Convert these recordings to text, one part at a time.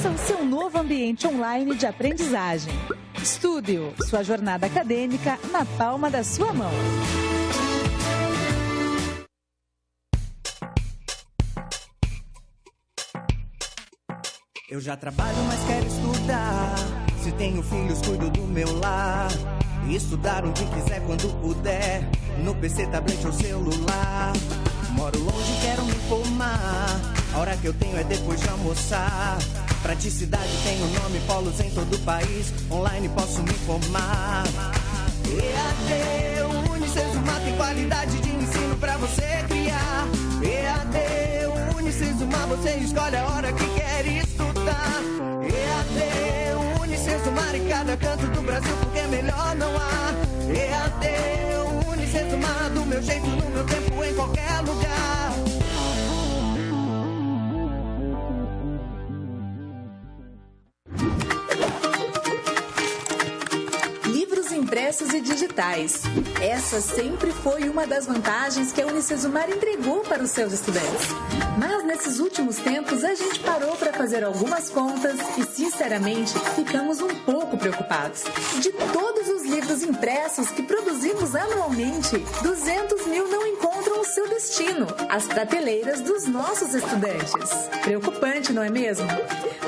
Conheça o seu novo ambiente online de aprendizagem. Estúdio, sua jornada acadêmica na palma da sua mão. Eu já trabalho, mas quero estudar. Se tenho filhos, cuido do meu lar. E estudar onde quiser, quando puder. No PC, tablet ou celular. Moro longe, quero me formar. A hora que eu tenho é depois de almoçar. Praticidade tem o nome, polos em todo o país. Online posso me formar. EAD, Unicesumar tem qualidade de ensino pra você criar. EAD, Unicesumar, você escolhe a hora que quer estudar. EAD, Unicesumar em cada canto do Brasil, porque melhor não há. EAD, Unicesumar, do meu jeito, no meu tempo, em qualquer lugar. Impressos e digitais. Essa sempre foi uma das vantagens que a Unicesumar entregou para os seus estudantes. Mas nesses últimos tempos a gente parou para fazer algumas contas e, sinceramente, ficamos um pouco preocupados. De todos os livros impressos que produzimos anualmente, 200 mil não encontram o seu destino, as prateleiras dos nossos estudantes. Preocupante, não é mesmo?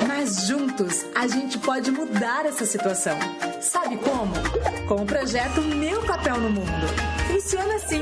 Mas juntos a gente pode mudar essa situação. Sabe como? Com o projeto Meu Papel no Mundo. Funciona assim.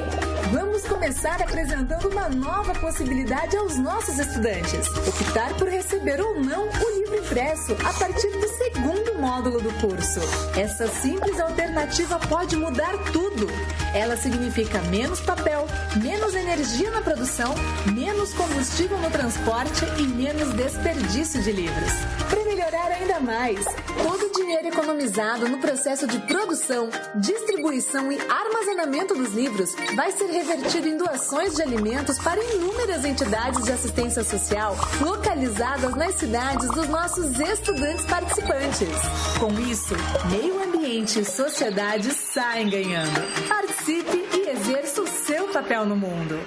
Vamos começar apresentando uma nova possibilidade aos nossos estudantes. Optar por receber ou não o livro impresso a partir do segundo módulo do curso. Essa simples alternativa pode mudar tudo. Ela significa menos papel, menos energia na produção, menos combustível no transporte e menos desperdício de livros. Para melhorar ainda mais, todo o dinheiro economizado no processo de produção, distribuição e armazenamento dos livros vai ser revertido em doações de alimentos para inúmeras entidades de assistência social localizadas nas cidades dos nossos estudantes participantes. Com isso, meio ambiente e sociedade saem ganhando. Participe e exerça o seu papel no mundo.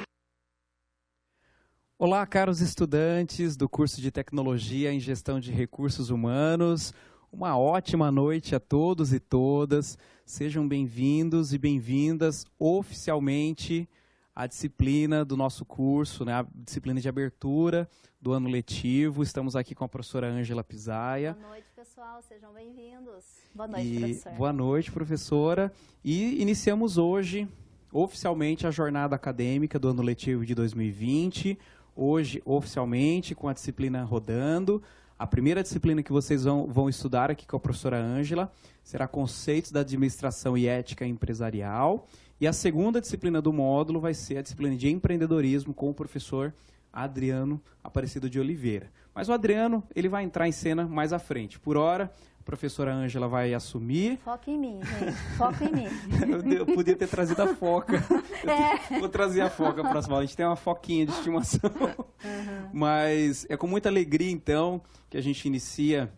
Olá, caros estudantes do curso de Tecnologia em Gestão de Recursos Humanos. Uma ótima noite a todos e todas. Sejam bem-vindos e bem-vindas oficialmente à disciplina do nosso curso, né, a disciplina de abertura do ano letivo. Estamos aqui com a professora Ângela Pisaia. Boa noite, pessoal. Sejam bem-vindos. Boa noite, professora. Boa noite, professora. E iniciamos hoje, oficialmente, a jornada acadêmica do ano letivo de 2020. Hoje, oficialmente, com a disciplina rodando. A primeira disciplina que vocês vão estudar aqui com a professora Ângela será Conceitos da Administração e Ética Empresarial. E a segunda disciplina do módulo vai ser a disciplina de Empreendedorismo com o professor Adriano Aparecido de Oliveira. Mas o Adriano, ele vai entrar em cena mais à frente. Por hora, a professora Ângela vai assumir. Foca em mim, gente. Foca em mim. Eu podia ter trazido a foca. Vou trazer a foca para a próxima. A gente tem uma foquinha de estimação. Uhum. Mas é com muita alegria, então, que a gente inicia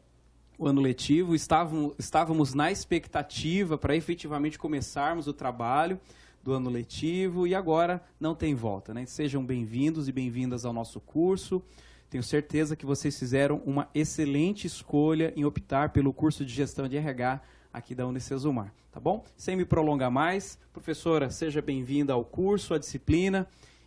o ano letivo. Estávamos na expectativa para efetivamente começarmos o trabalho do ano letivo e agora não tem volta, né? Sejam bem-vindos e bem-vindas ao nosso curso. Tenho certeza que vocês fizeram uma excelente escolha em optar pelo curso de Gestão de RH aqui da Unicesumar, tá bom? Sem me prolongar mais, professora, seja bem-vinda ao curso, à disciplina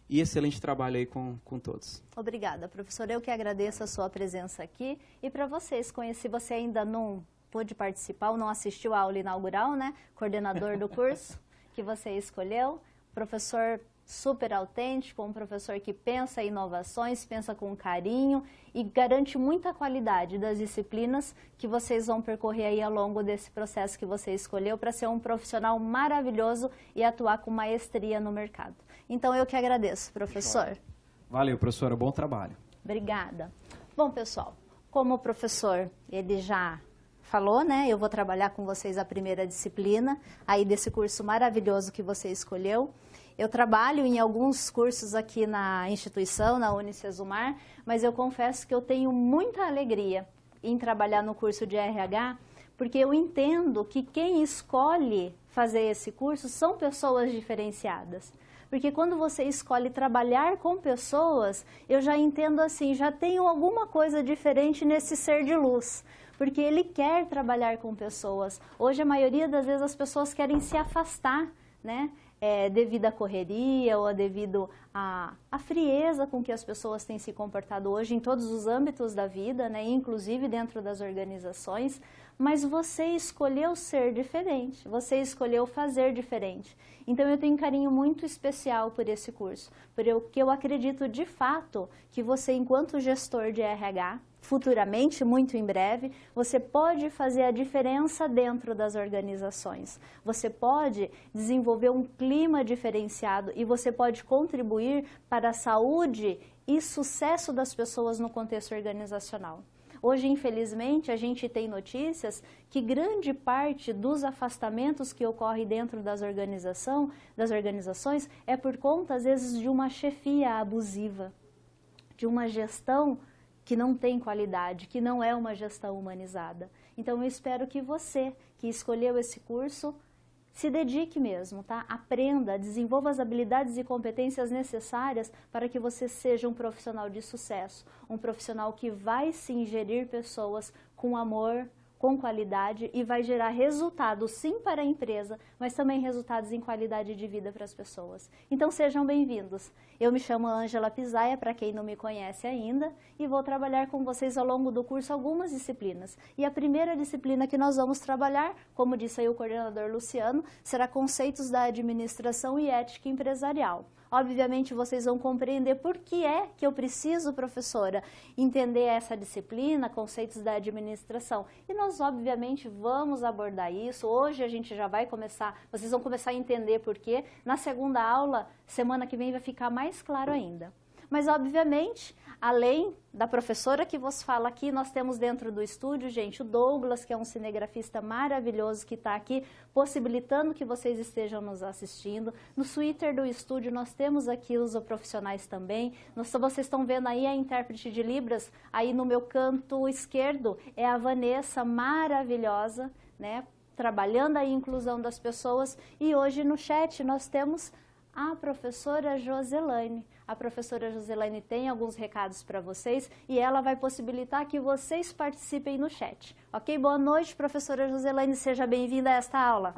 e excelente trabalho aí com todos. Obrigada, professora. Eu que agradeço a sua presença aqui e para vocês, se você ainda não pôde participar ou não assistiu à aula inaugural, né? Coordenador do curso que você escolheu, professor super autêntico, um professor que pensa em inovações, pensa com carinho e garante muita qualidade das disciplinas que vocês vão percorrer aí ao longo desse processo que você escolheu para ser um profissional maravilhoso e atuar com maestria no mercado. Então, eu que agradeço, professor. Valeu, professora. Bom trabalho. Obrigada. Bom, pessoal, como o professor, ele já falou, né? Eu vou trabalhar com vocês a primeira disciplina aí desse curso maravilhoso que você escolheu. Eu trabalho em alguns cursos aqui na instituição, na Unicesumar, mas eu confesso que eu tenho muita alegria em trabalhar no curso de RH, porque eu entendo que quem escolhe fazer esse curso são pessoas diferenciadas. Porque quando você escolhe trabalhar com pessoas, eu já entendo assim, já tenho alguma coisa diferente nesse ser de luz. Porque ele quer trabalhar com pessoas. Hoje, a maioria das vezes, as pessoas querem se afastar, né? Devido à correria ou devido à frieza com que as pessoas têm se comportado hoje em todos os âmbitos da vida, né? Inclusive dentro das organizações. Mas você escolheu ser diferente, você escolheu fazer diferente. Então eu tenho um carinho muito especial por esse curso, porque eu acredito de fato que você, enquanto gestor de RH, futuramente, muito em breve, você pode fazer a diferença dentro das organizações. Você pode desenvolver um clima diferenciado e você pode contribuir para a saúde e sucesso das pessoas no contexto organizacional. Hoje, infelizmente, a gente tem notícias que grande parte dos afastamentos que ocorrem dentro das organizações é por conta, às vezes, de uma chefia abusiva, de uma gestão que não tem qualidade, que não é uma gestão humanizada. Então, eu espero que você, que escolheu esse curso, se dedique mesmo, tá? Aprenda, desenvolva as habilidades e competências necessárias para que você seja um profissional de sucesso, um profissional que vai sim gerir pessoas com amor, com qualidade e vai gerar resultados sim para a empresa, mas também resultados em qualidade de vida para as pessoas. Então sejam bem-vindos. Eu me chamo Ângela Pisaia, para quem não me conhece ainda, e vou trabalhar com vocês ao longo do curso algumas disciplinas. E a primeira disciplina que nós vamos trabalhar, como disse aí o coordenador Luciano, será conceitos da administração e ética empresarial. Obviamente, vocês vão compreender por que é que eu preciso, professora, entender essa disciplina, conceitos da administração. E nós, obviamente, vamos abordar isso. Hoje a gente já vai começar, vocês vão começar a entender por quê. Na segunda aula, semana que vem, vai ficar mais claro ainda. Mas, obviamente, além da professora que vos fala aqui, nós temos dentro do estúdio, gente, o Douglas, que é um cinegrafista maravilhoso que está aqui, possibilitando que vocês estejam nos assistindo. No Twitter do estúdio, nós temos aqui os profissionais também. Vocês estão vendo aí a intérprete de Libras, aí no meu canto esquerdo, é a Vanessa, maravilhosa, né? Trabalhando a inclusão das pessoas. E hoje no chat nós temos a professora Joselaine. A professora Joselaine tem alguns recados para vocês e ela vai possibilitar que vocês participem no chat. Ok? Boa noite, professora Joselaine, seja bem-vinda a esta aula.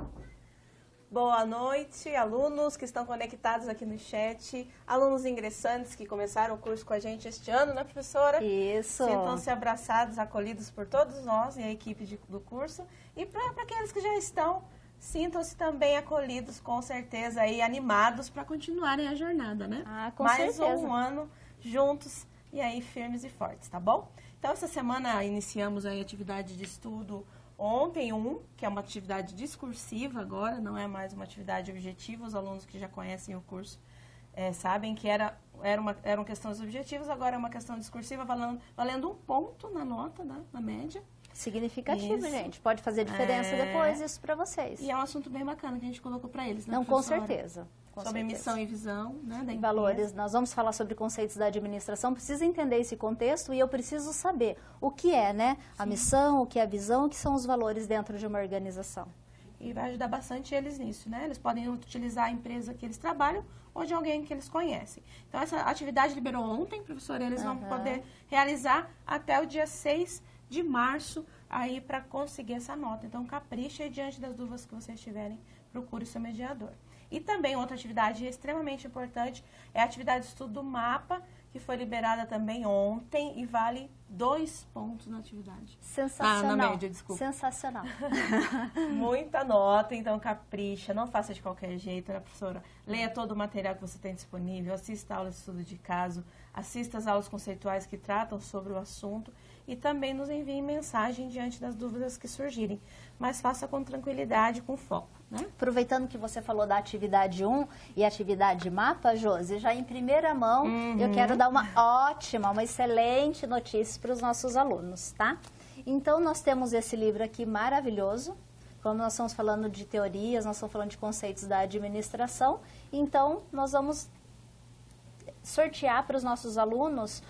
Boa noite, alunos que estão conectados aqui no chat, alunos ingressantes que começaram o curso com a gente este ano, né, professora? Isso. Sintam-se abraçados, acolhidos por todos nós e a equipe do curso. E para aqueles que já estão, sintam-se também acolhidos, com certeza, e animados para continuarem a jornada, né? Com certeza. Mais um ano juntos e aí firmes e fortes, tá bom? Então, essa semana iniciamos aí a atividade de estudo ontem, que é uma atividade discursiva agora, não é mais uma atividade objetiva. Os alunos que já conhecem o curso sabem que eram questões objetivas, agora é uma questão discursiva, valendo um ponto na nota, né, na média. Significativo, isso. Gente. Pode fazer diferença depois isso para vocês. E é um assunto bem bacana que a gente colocou para eles, né, não, professora? Com certeza. Sobre missão e visão, né, da valores. Nós vamos falar sobre conceitos da administração. Precisa entender esse contexto e eu preciso saber o que é, né, a missão, o que é a visão, o que são os valores dentro de uma organização. E vai ajudar bastante eles nisso, né? Eles podem utilizar a empresa que eles trabalham ou de alguém que eles conhecem. Então, essa atividade liberou ontem, professora, eles vão poder realizar até o dia 6 de março aí para conseguir essa nota. Então, capricha aí diante das dúvidas que vocês tiverem, procure o seu mediador. E também outra atividade extremamente importante é a atividade de estudo do mapa, que foi liberada também ontem e vale 2 pontos na atividade. Sensacional. Na média, desculpa. Sensacional. Muita nota, então capricha, não faça de qualquer jeito, né, professora? Leia todo o material que você tem disponível, assista a aula de estudo de caso, assista as aulas conceituais que tratam sobre o assunto e também nos envie mensagem diante das dúvidas que surgirem. Mas faça com tranquilidade, com foco, né? Aproveitando que você falou da atividade 1 e atividade mapa, Josi, já em primeira mão, eu quero dar uma excelente notícia para os nossos alunos, tá? Então, nós temos esse livro aqui maravilhoso. Como nós estamos falando de teorias, nós estamos falando de conceitos da administração. Então, nós vamos sortear para os nossos alunos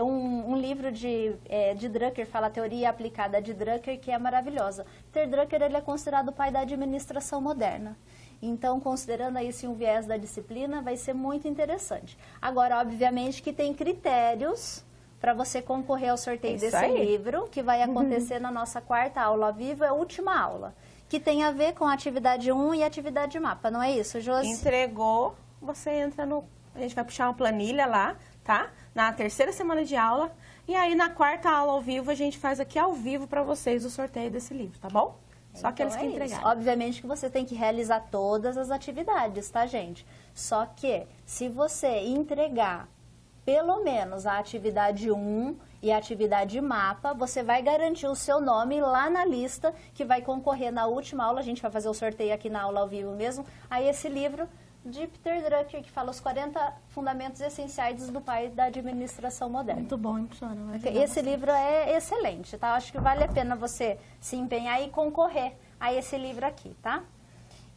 um livro de Drucker, fala a teoria aplicada de Drucker, que é maravilhosa. Peter Drucker, ele é considerado o pai da administração moderna. Então, considerando aí sim, um viés da disciplina, vai ser muito interessante. Agora, obviamente que tem critérios para você concorrer ao sorteio desse livro, que vai acontecer na nossa 4ª aula ao vivo, é a última aula, que tem a ver com a atividade 1 e a atividade mapa, não é isso, Josi? Entregou, você entra no... A gente vai puxar uma planilha lá, tá? Na 3ª semana de aula, e aí na 4ª aula ao vivo, a gente faz aqui ao vivo para vocês o sorteio desse livro, tá bom? Só aqueles que entregaram. Obviamente que você tem que realizar todas as atividades, tá, gente? Só que se você entregar pelo menos a atividade 1 e a atividade mapa, você vai garantir o seu nome lá na lista que vai concorrer na última aula. A gente vai fazer o sorteio aqui na aula ao vivo mesmo. Aí esse livro de Peter Drucker, que fala os 40 fundamentos essenciais do pai da administração moderna. Muito bom, hein, professora? Esse livro é excelente, tá? Acho que vale a pena você se empenhar e concorrer a esse livro aqui, tá?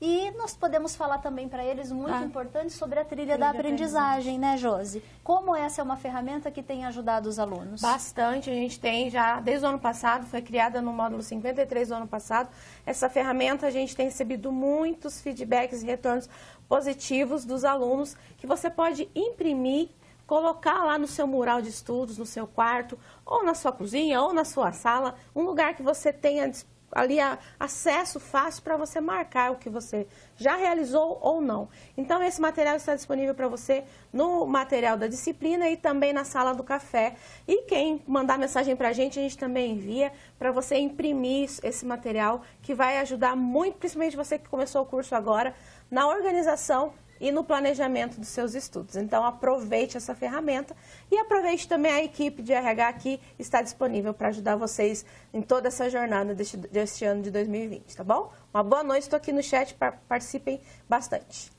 E nós podemos falar também para eles, muito importante, sobre a trilha da aprendizagem, né, Josi? Como essa é uma ferramenta que tem ajudado os alunos? Bastante, a gente tem já, desde o ano passado, foi criada no módulo 53 do ano passado. Essa ferramenta a gente tem recebido muitos feedbacks e retornos positivos dos alunos, que você pode imprimir, colocar lá no seu mural de estudos, no seu quarto, ou na sua cozinha, ou na sua sala, um lugar que você tenha ali acesso fácil para você marcar o que você já realizou ou não. Então, esse material está disponível para você no material da disciplina e também na sala do café. E quem mandar mensagem para a gente também envia para você imprimir esse material, que vai ajudar muito, principalmente você que começou o curso agora, na organização e no planejamento dos seus estudos. Então, aproveite essa ferramenta e aproveite também a equipe de RH que está disponível para ajudar vocês em toda essa jornada deste ano de 2020, tá bom? Uma boa noite, estou aqui no chat, participem bastante.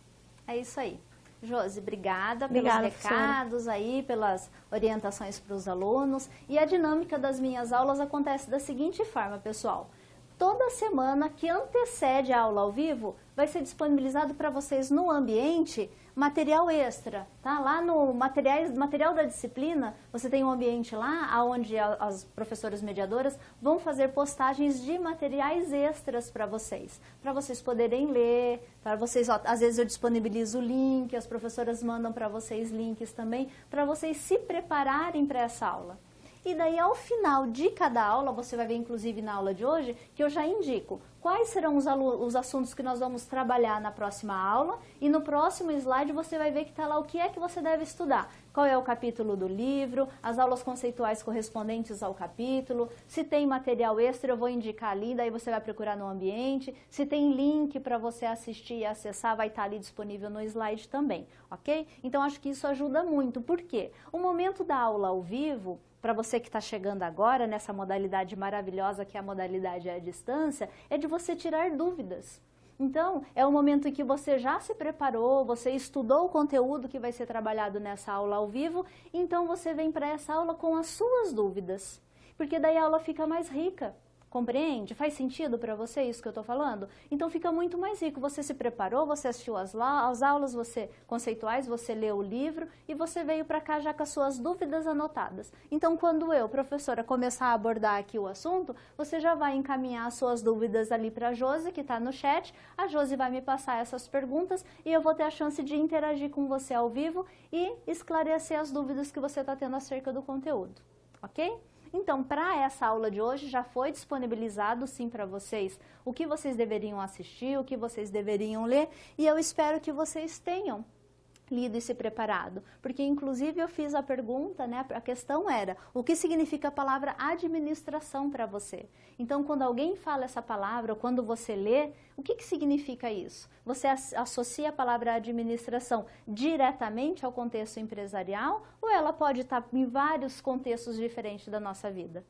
É isso aí. Josi, obrigada pelos recados aí, pelas orientações para os alunos. E a dinâmica das minhas aulas acontece da seguinte forma, pessoal. Toda semana que antecede a aula ao vivo, vai ser disponibilizado para vocês no ambiente material extra, tá? Lá no material da disciplina, você tem um ambiente lá onde as professoras mediadoras vão fazer postagens de materiais extras para vocês poderem ler, para vocês, às vezes eu disponibilizo o link, as professoras mandam para vocês links também, para vocês se prepararem para essa aula. E daí, ao final de cada aula, você vai ver, inclusive, na aula de hoje, que eu já indico quais serão os assuntos que nós vamos trabalhar na próxima aula. E no próximo slide, você vai ver que está lá o que é que você deve estudar. Qual é o capítulo do livro, as aulas conceituais correspondentes ao capítulo. Se tem material extra, eu vou indicar ali, daí você vai procurar no ambiente. Se tem link para você assistir e acessar, vai estar ali disponível no slide também, ok? Então, acho que isso ajuda muito. Por quê? O momento da aula ao vivo, para você que está chegando agora nessa modalidade maravilhosa que é a modalidade à distância, é de você tirar dúvidas. Então, é o momento em que você já se preparou, você estudou o conteúdo que vai ser trabalhado nessa aula ao vivo, então você vem para essa aula com as suas dúvidas, porque daí a aula fica mais rica. Compreende? Faz sentido para você isso que eu estou falando? Então fica muito mais rico. Você se preparou, você assistiu às aulas conceituais, você leu o livro e você veio para cá já com as suas dúvidas anotadas. Então quando eu, professora, começar a abordar aqui o assunto, você já vai encaminhar as suas dúvidas ali para a Josi, que está no chat. A Josi vai me passar essas perguntas e eu vou ter a chance de interagir com você ao vivo e esclarecer as dúvidas que você está tendo acerca do conteúdo. Ok? Então, para essa aula de hoje, já foi disponibilizado, sim, para vocês o que vocês deveriam assistir, o que vocês deveriam ler, e eu espero que vocês tenham lido e se preparado, porque inclusive eu fiz a pergunta, né, a questão era, o que significa a palavra administração para você? Então, quando alguém fala essa palavra, ou quando você lê, o que significa isso? Você associa a palavra administração diretamente ao contexto empresarial, ou ela pode estar em vários contextos diferentes da nossa vida?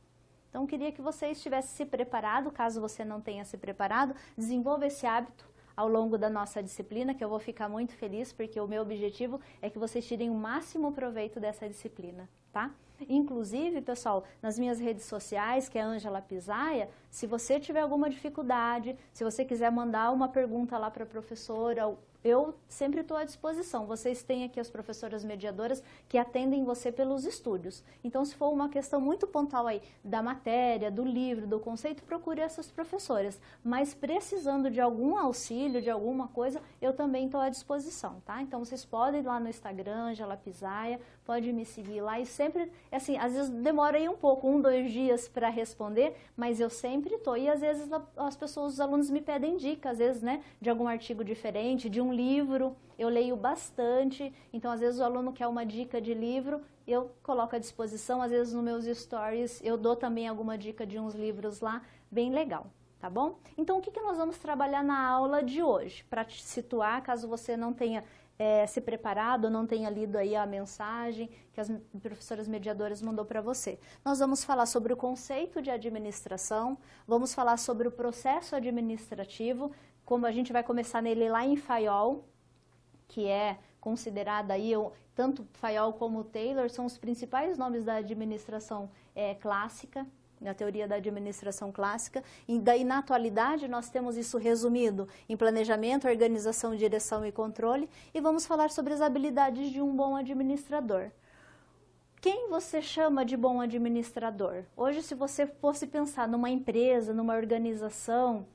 Então, queria que você estivesse se preparado, caso você não tenha se preparado, desenvolva esse hábito ao longo da nossa disciplina, que eu vou ficar muito feliz, porque o meu objetivo é que vocês tirem o máximo proveito dessa disciplina, tá? Inclusive, pessoal, nas minhas redes sociais, que é Ângela Pisaia, se você tiver alguma dificuldade, se você quiser mandar uma pergunta lá para a professora, eu sempre estou à disposição. Vocês têm aqui as professoras mediadoras que atendem você pelos estúdios. Então, se for uma questão muito pontual aí da matéria, do livro, do conceito, procure essas professoras. Mas precisando de algum auxílio, de alguma coisa, eu também estou à disposição, tá? Então, vocês podem ir lá no Instagram, Angela Pisaia, pode me seguir lá. E sempre, assim, às vezes demora aí um pouco, 1, 2 dias para responder, mas eu sempre estou. E às vezes as pessoas, os alunos me pedem dicas, às vezes, né, de algum artigo diferente, de um livro, eu leio bastante, então às vezes o aluno quer uma dica de livro, eu coloco à disposição, às vezes nos meus stories eu dou também alguma dica de uns livros lá, bem legal, tá bom? Então o que nós vamos trabalhar na aula de hoje? Para te situar, caso você não tenha se preparado, não tenha lido aí a mensagem que as professoras mediadoras mandou para você. Nós vamos falar sobre o conceito de administração, vamos falar sobre o processo administrativo, como a gente vai começar nele lá em Fayol, que é considerada aí, tanto Fayol como Taylor são os principais nomes da administração clássica, na teoria da administração clássica, e daí na atualidade nós temos isso resumido em planejamento, organização, direção e controle, e vamos falar sobre as habilidades de um bom administrador. Quem você chama de bom administrador? Hoje, se você fosse pensar numa empresa, numa organização,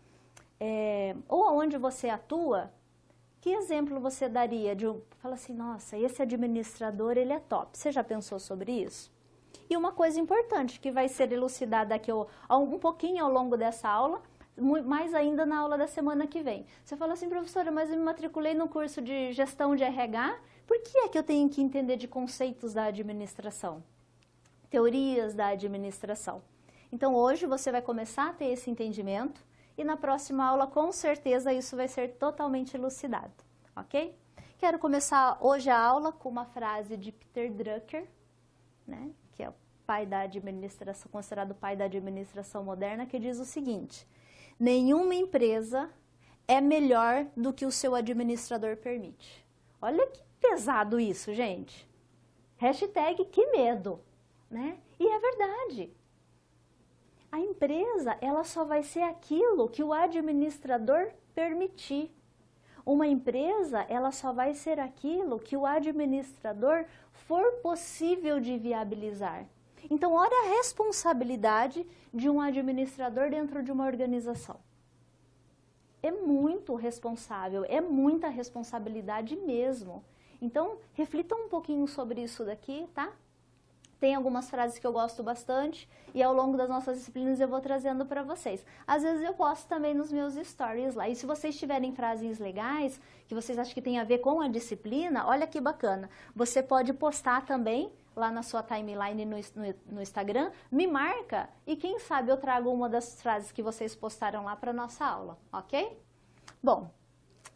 ou aonde você atua, que exemplo você daria de fala assim, nossa, esse administrador, ele é top. Você já pensou sobre isso? E uma coisa importante que vai ser elucidada aqui um pouquinho ao longo dessa aula, mais ainda na aula da semana que vem. Você fala assim, professora, mas eu me matriculei no curso de gestão de RH, por que é que eu tenho que entender de conceitos da administração? Teorias da administração. Então hoje você vai começar a ter esse entendimento, e na próxima aula, com certeza, isso vai ser totalmente elucidado, ok? Quero começar hoje a aula com uma frase de Peter Drucker, né, que é o pai da administração, considerado o pai da administração moderna, que diz o seguinte: nenhuma empresa é melhor do que o seu administrador permite. Olha que pesado isso, gente. Hashtag que medo, né? E é verdade. A empresa, ela só vai ser aquilo que o administrador permitir. Uma empresa, ela só vai ser aquilo que o administrador for possível de viabilizar. Então, olha a responsabilidade de um administrador dentro de uma organização. É muito responsável, é muita responsabilidade mesmo. Então, reflitam um pouquinho sobre isso daqui, tá? Tem algumas frases que eu gosto bastante e ao longo das nossas disciplinas eu vou trazendo para vocês. Às vezes eu posto também nos meus stories lá. E se vocês tiverem frases legais, que vocês acham que tem a ver com a disciplina, olha que bacana. Você pode postar também lá na sua timeline no Instagram, me marca e quem sabe eu trago uma das frases que vocês postaram lá para nossa aula, ok? Bom,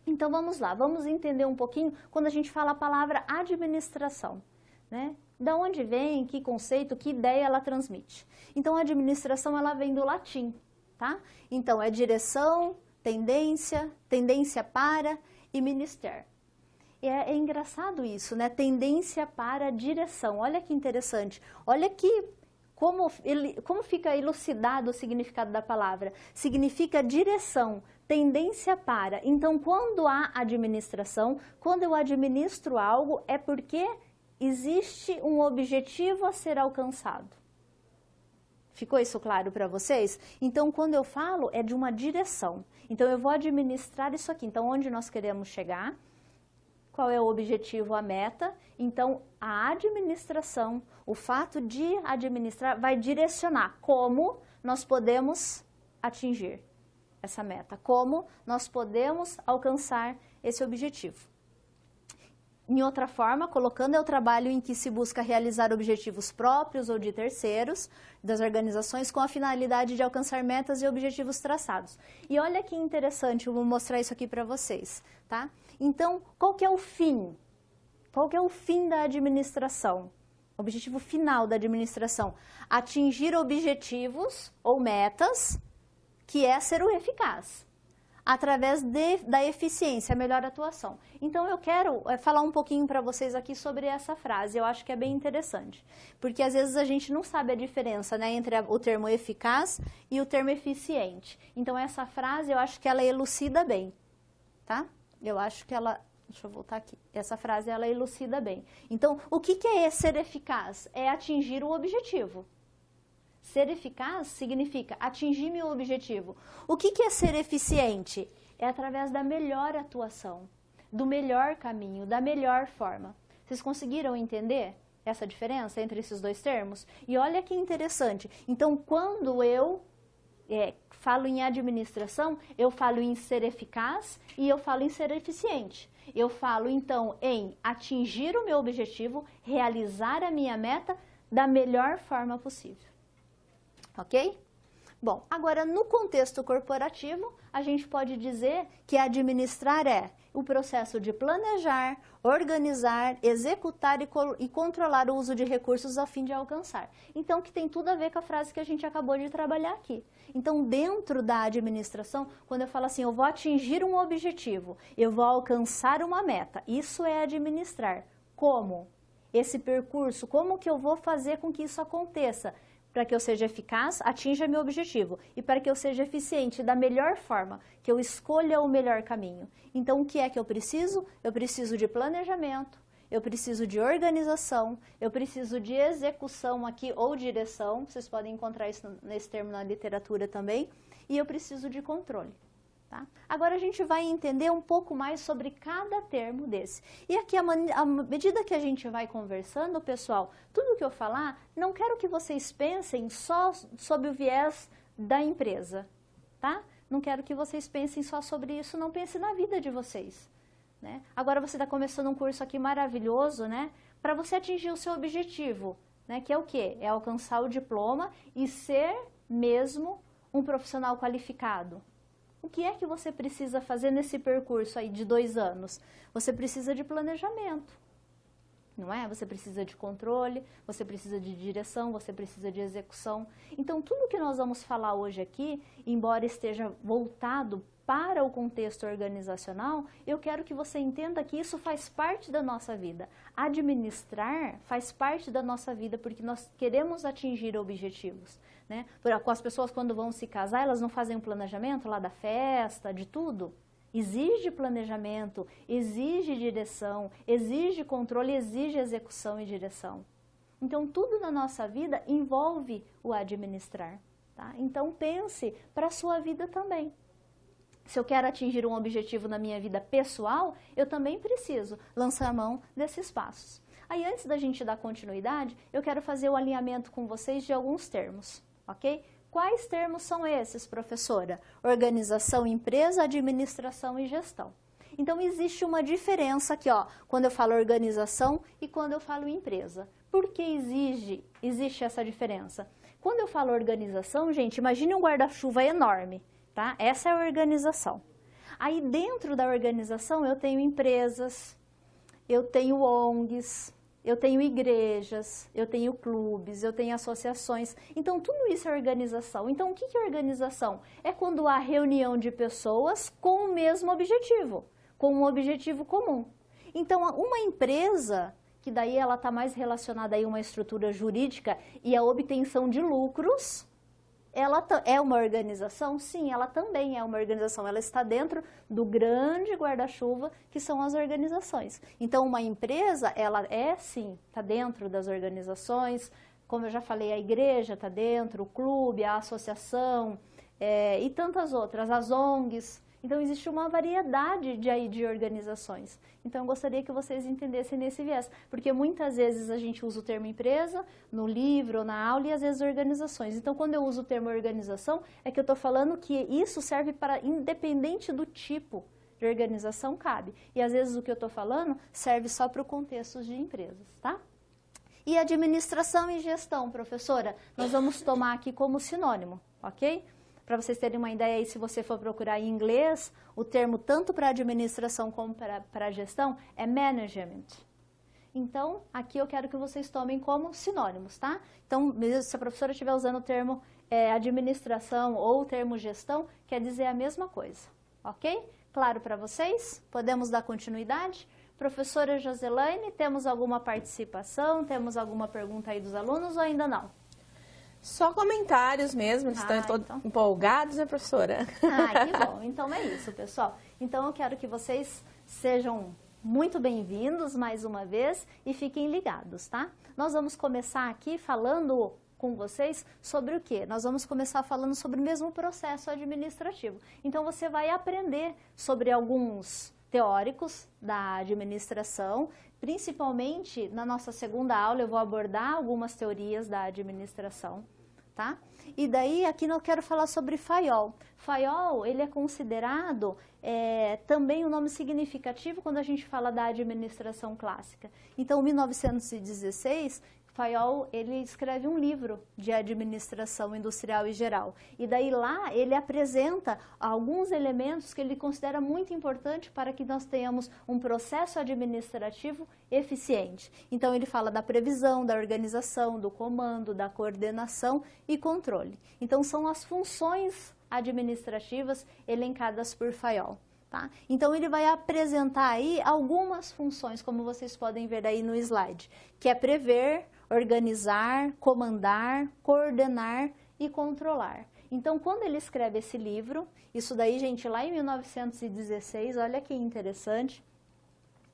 então vamos lá. Vamos entender um pouquinho quando a gente fala a palavra administração, né? Da onde vem, que conceito, que ideia ela transmite. Então, a administração, ela vem do latim, tá? Então, é direção, tendência, tendência para e ministério. É engraçado isso, né? Tendência para direção. Olha que interessante. Olha que como fica elucidado o significado da palavra. Significa direção, tendência para. Então, quando há administração, quando eu administro algo, é porque existe um objetivo a ser alcançado. Ficou isso claro para vocês? Então, quando eu falo, é de uma direção. Então, eu vou administrar isso aqui. Então, onde nós queremos chegar? Qual é o objetivo, a meta? Então, a administração, o fato de administrar, vai direcionar como nós podemos atingir essa meta. Como nós podemos alcançar esse objetivo. Em outra forma, colocando é o trabalho em que se busca realizar objetivos próprios ou de terceiros das organizações com a finalidade de alcançar metas e objetivos traçados. E olha que interessante, eu vou mostrar isso aqui para vocês, tá? Então, qual que é o fim? Qual que é o fim da administração? O objetivo final da administração? Atingir objetivos ou metas, que é ser o eficaz. Através da eficiência, a melhor atuação. Então, eu quero falar um pouquinho para vocês aqui sobre essa frase, eu acho que é bem interessante, porque às vezes a gente não sabe a diferença, né, entre o termo eficaz e o termo eficiente. Então, essa frase, eu acho que ela elucida bem, tá? Eu acho que ela... Deixa eu voltar aqui. Essa frase, ela elucida bem. Então, o que é ser eficaz? É atingir o objetivo. Ser eficaz significa atingir meu objetivo. O que é ser eficiente? É através da melhor atuação, do melhor caminho, da melhor forma. Vocês conseguiram entender essa diferença entre esses dois termos? E olha que interessante. Então, quando eu falo em administração, eu falo em ser eficaz e eu falo em ser eficiente. Eu falo, então, em atingir o meu objetivo, realizar a minha meta da melhor forma possível. Ok? Bom, agora no contexto corporativo, a gente pode dizer que administrar é o processo de planejar, organizar, executar e controlar o uso de recursos a fim de alcançar. Então, que tem tudo a ver com a frase que a gente acabou de trabalhar aqui. Então, dentro da administração, quando eu falo assim, eu vou atingir um objetivo, eu vou alcançar uma meta, isso é administrar. Como? Esse percurso, como que eu vou fazer com que isso aconteça? Para que eu seja eficaz, atinja meu objetivo. E para que eu seja eficiente da melhor forma, que eu escolha o melhor caminho. Então, o que é que eu preciso? Eu preciso de planejamento, eu preciso de organização, eu preciso de execução aqui ou direção, vocês podem encontrar isso nesse termo na literatura também, e eu preciso de controle. Tá? Agora a gente vai entender um pouco mais sobre cada termo desse. E aqui, à medida que a gente vai conversando, pessoal, tudo que eu falar, não quero que vocês pensem só sobre o viés da empresa, tá? Não quero que vocês pensem só sobre isso, não pense na vida de vocês. Né? Agora você está começando um curso aqui maravilhoso, né? Para você atingir o seu objetivo, né? Que é o quê? É alcançar o diploma e ser mesmo um profissional qualificado. O que é que você precisa fazer nesse percurso aí de 2 anos? Você precisa de planejamento, não é? Você precisa de controle, você precisa de direção, você precisa de execução. Então, tudo que nós vamos falar hoje aqui, embora esteja voltado para o contexto organizacional, eu quero que você entenda que isso faz parte da nossa vida. Administrar faz parte da nossa vida porque nós queremos atingir objetivos. Né? Com as pessoas, quando vão se casar, elas não fazem um planejamento lá da festa, de tudo. Exige planejamento, exige direção, exige controle, exige execução e direção. Então, tudo na nossa vida envolve o administrar. Tá? Então, pense para a sua vida também. Se eu quero atingir um objetivo na minha vida pessoal, eu também preciso lançar mão desses passos. Aí, antes da gente dar continuidade, eu quero fazer o alinhamento com vocês de alguns termos. Ok? Quais termos são esses, professora? Organização, empresa, administração e gestão. Então, existe uma diferença aqui, ó, quando eu falo organização e quando eu falo empresa. Por que existe essa diferença? Quando eu falo organização, gente, imagine um guarda-chuva enorme, tá? Essa é a organização. Aí, dentro da organização, eu tenho empresas, eu tenho ONGs, eu tenho igrejas, eu tenho clubes, eu tenho associações. Então, tudo isso é organização. Então, o que é organização? É quando há reunião de pessoas com o mesmo objetivo, com um objetivo comum. Então, uma empresa, que daí ela está mais relacionada a uma estrutura jurídica e a obtenção de lucros, ela é uma organização? Sim, ela também é uma organização. Ela está dentro do grande guarda-chuva que são as organizações. Então, uma empresa, ela sim, está dentro das organizações. Como eu já falei, a igreja está dentro, o clube, a associação e tantas outras, as ONGs. Então, existe uma variedade de organizações. Então, eu gostaria que vocês entendessem nesse viés, porque muitas vezes a gente usa o termo empresa no livro ou na aula e às vezes organizações. Então, quando eu uso o termo organização, é que eu estou falando que isso serve para, independente do tipo de organização, cabe. E às vezes o que eu estou falando serve só para o contexto de empresas, tá? E administração e gestão, professora, nós vamos tomar aqui como sinônimo, ok? Para vocês terem uma ideia aí, se você for procurar em inglês, o termo tanto para administração como para gestão é management. Então, aqui eu quero que vocês tomem como sinônimos, tá? Então, se a professora estiver usando o termo administração ou o termo gestão, quer dizer a mesma coisa, ok? Claro para vocês? Podemos dar continuidade? Professora Joselaine, temos alguma participação? Temos alguma pergunta aí dos alunos ou ainda não? Só comentários mesmo, eles estão então empolgados, né, professora? Que bom. Então é isso, pessoal. Então eu quero que vocês Sejam muito bem-vindos mais uma vez e fiquem ligados, tá? Nós vamos começar aqui falando com vocês sobre o quê? Nós vamos começar falando sobre o mesmo processo administrativo. Então, você vai aprender sobre alguns teóricos da administração, principalmente na nossa segunda aula eu vou abordar algumas teorias da administração, tá? E daí aqui eu quero falar sobre Fayol. Fayol, ele é considerado também um nome significativo quando a gente fala da administração clássica. Então, em 1916, Fayol, ele escreve um livro de administração industrial e geral. E daí lá ele apresenta alguns elementos que ele considera muito importante para que nós tenhamos um processo administrativo eficiente. Então ele fala da previsão, da organização, do comando, da coordenação e controle. Então são as funções administrativas elencadas por Fayol. Tá? Então ele vai apresentar aí algumas funções, como vocês podem ver aí no slide, que é prever, organizar, comandar, coordenar e controlar. Então, quando ele escreve esse livro, isso daí, gente, lá em 1916, olha que interessante.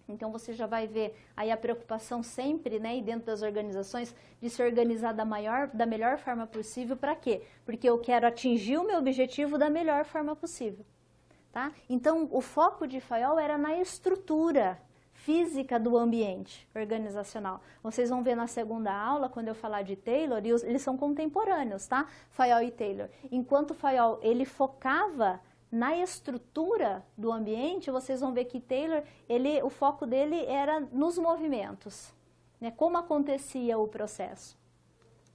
Então, você já vai ver aí a preocupação sempre, né, e dentro das organizações, de se organizar da melhor forma possível. Para quê? Porque eu quero atingir o meu objetivo da melhor forma possível. Tá? Então, o foco de Fayol era na estrutura física do ambiente organizacional. Vocês vão ver na segunda aula, quando eu falar de Taylor, e eles são contemporâneos, tá? Fayol e Taylor. Enquanto Fayol, ele focava na estrutura do ambiente, vocês vão ver que Taylor, o foco dele era nos movimentos, né? Como acontecia o processo.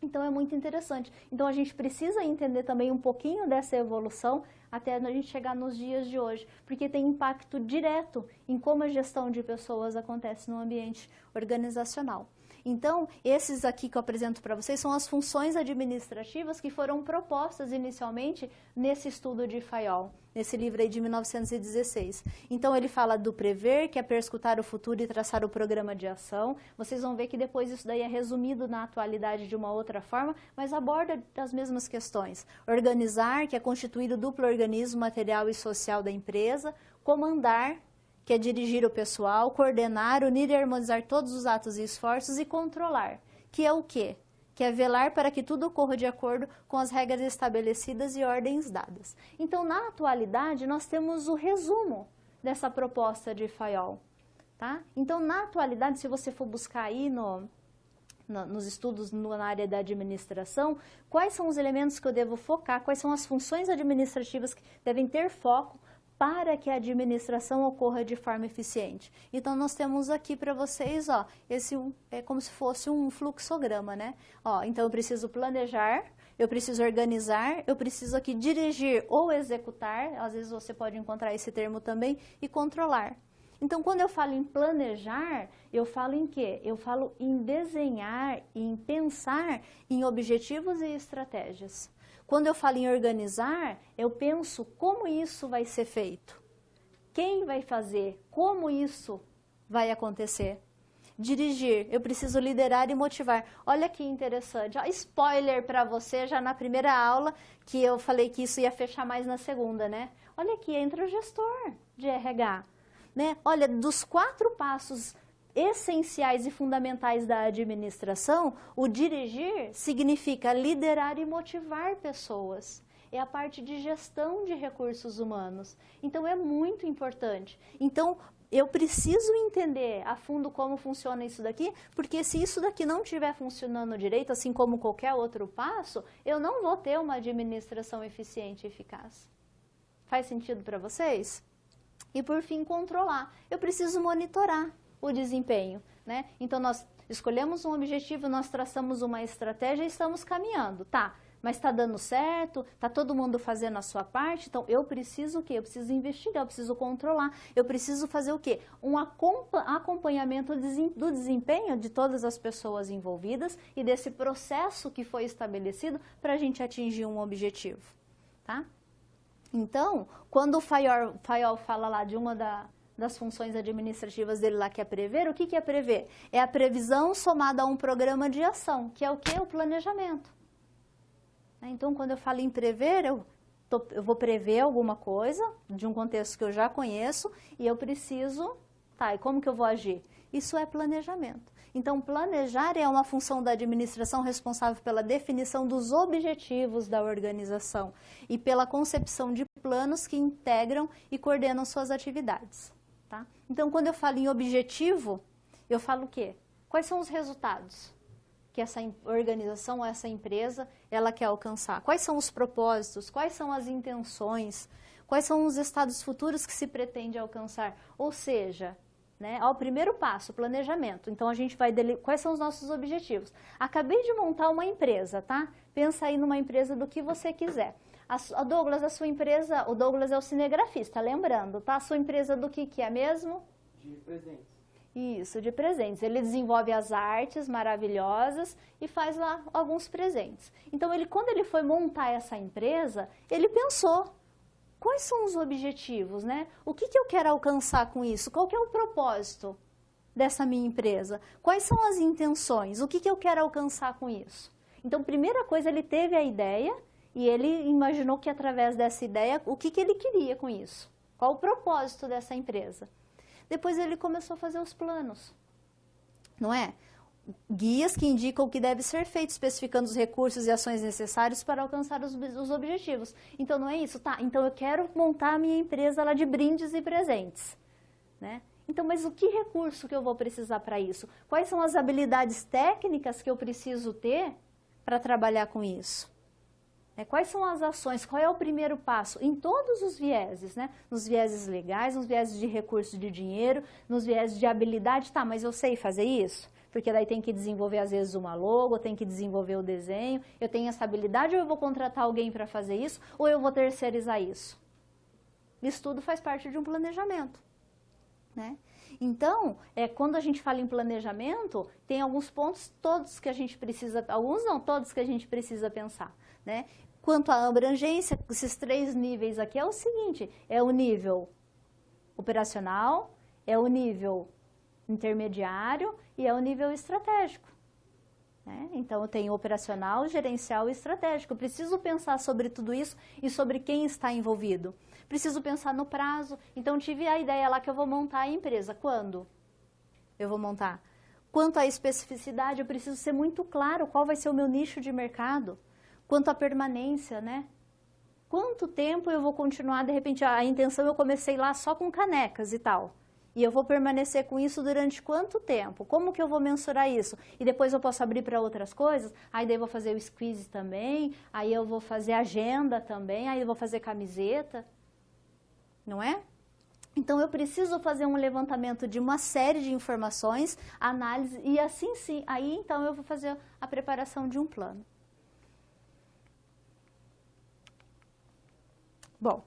Então, é muito interessante. Então, a gente precisa entender também um pouquinho dessa evolução até a gente chegar nos dias de hoje, porque tem impacto direto em como a gestão de pessoas acontece no ambiente organizacional. Então, esses aqui que eu apresento para vocês são as funções administrativas que foram propostas inicialmente nesse estudo de Fayol, nesse livro aí de 1916. Então, ele fala do prever, que é perscrutar o futuro e traçar o programa de ação. Vocês vão ver que depois isso daí é resumido na atualidade de uma outra forma, mas aborda as mesmas questões. Organizar, que é constituir o duplo organismo material e social da empresa. Comandar, que é dirigir o pessoal, coordenar, unir e harmonizar todos os atos e esforços, e controlar, que é o quê? Que é velar para que tudo ocorra de acordo com as regras estabelecidas e ordens dadas. Então, na atualidade, nós temos o resumo dessa proposta de Fayol. Tá? Então, na atualidade, se você for buscar aí nos estudos na área da administração, quais são os elementos que eu devo focar, quais são as funções administrativas que devem ter foco para que a administração ocorra de forma eficiente. Então, nós temos aqui para vocês, ó, esse é como se fosse um fluxograma, né? Ó, então, eu preciso planejar, eu preciso organizar, eu preciso aqui dirigir ou executar, às vezes você pode encontrar esse termo também, e controlar. Então, quando eu falo em planejar, eu falo em quê? Eu falo em desenhar, em pensar em objetivos e estratégias. Quando eu falo em organizar, eu penso como isso vai ser feito, quem vai fazer, como isso vai acontecer. Dirigir, eu preciso liderar e motivar. Olha que interessante, ó, spoiler para você já na primeira aula, que eu falei que isso ia fechar mais na segunda, né? Olha aqui, entra o gestor de RH, né? Olha, dos 4 passos essenciais e fundamentais da administração, o dirigir significa liderar e motivar pessoas. É a parte de gestão de recursos humanos. Então, é muito importante. Então, eu preciso entender a fundo como funciona isso daqui, porque se isso daqui não estiver funcionando direito, assim como qualquer outro passo, eu não vou ter uma administração eficiente e eficaz. Faz sentido para vocês? E, por fim, controlar. Eu preciso monitorar o desempenho, né? Então, nós escolhemos um objetivo, nós traçamos uma estratégia e estamos caminhando, tá? Mas está dando certo, está todo mundo fazendo a sua parte, então eu preciso o quê? Eu preciso investigar, eu preciso controlar, eu preciso fazer o quê? Um acompanhamento do desempenho de todas as pessoas envolvidas e desse processo que foi estabelecido para a gente atingir um objetivo, tá? Então, quando o Fayol fala lá de uma das funções administrativas dele lá, que é prever, o que é prever? É a previsão somada a um programa de ação, que é o quê? O planejamento. Então, quando eu falo em prever, eu eu vou prever alguma coisa de um contexto que eu já conheço e eu preciso, e como que eu vou agir? Isso é planejamento. Então, planejar é uma função da administração responsável pela definição dos objetivos da organização e pela concepção de planos que integram e coordenam suas atividades. Tá? Então, quando eu falo em objetivo, eu falo o quê? Quais são os resultados que essa organização, essa empresa, ela quer alcançar? Quais são os propósitos? Quais são as intenções? Quais são os estados futuros que se pretende alcançar? Ou seja, o primeiro passo, planejamento. Então, a gente vai... Quais são os nossos objetivos? Acabei de montar uma empresa, tá? Pensa aí numa empresa do que você quiser. Douglas, a sua empresa... O Douglas é o cinegrafista, lembrando, tá? A sua empresa do que é mesmo? De presentes. Isso, de presentes. Ele desenvolve as artes maravilhosas e faz lá alguns presentes. Então, quando ele foi montar essa empresa, ele pensou... Quais são os objetivos, né? O que eu quero alcançar com isso? Qual que é o propósito dessa minha empresa? Quais são as intenções? O que eu quero alcançar com isso? Então, primeira coisa, ele teve a ideia e ele imaginou que através dessa ideia, o que ele queria com isso? Qual o propósito dessa empresa? Depois ele começou a fazer os planos, não é? Guias que indicam o que deve ser feito, especificando os recursos e ações necessários para alcançar os objetivos. Então, não é isso? Tá, então eu quero montar a minha empresa lá de brindes e presentes, né? Então, mas o que recurso que eu vou precisar para isso? Quais são as habilidades técnicas que eu preciso ter para trabalhar com isso? Quais são as ações? Qual é o primeiro passo? Em todos os vieses, né? Nos vieses legais, nos vieses de recurso de dinheiro, nos vieses de habilidade. Tá, mas eu sei fazer isso? Porque daí tem que desenvolver, às vezes, uma logo, tem que desenvolver o desenho. Eu tenho essa habilidade ou eu vou contratar alguém para fazer isso? Ou eu vou terceirizar isso? Isso tudo faz parte de um planejamento, né? Então, quando a gente fala em planejamento, tem alguns pontos todos que a gente precisa, alguns não, todos que a gente precisa pensar, né? Quanto à abrangência, esses 3 níveis aqui é o seguinte, é o nível operacional, é o nível intermediário e é o nível estratégico, né? Então, eu tenho operacional, gerencial e estratégico. Eu preciso pensar sobre tudo isso e sobre quem está envolvido. Preciso pensar no prazo. Então, tive a ideia lá que eu vou montar a empresa. Quando eu vou montar? Quanto à especificidade, eu preciso ser muito claro qual vai ser o meu nicho de mercado. Quanto à permanência, né? Quanto tempo eu vou continuar, de repente, a intenção eu comecei lá só com canecas e tal. E eu vou permanecer com isso durante quanto tempo? Como que eu vou mensurar isso? E depois eu posso abrir para outras coisas? Aí daí eu vou fazer o squeeze também, aí eu vou fazer agenda também, aí eu vou fazer camiseta, não é? Então, eu preciso fazer um levantamento de uma série de informações, análise, e assim sim, aí então eu vou fazer a preparação de um plano. Bom.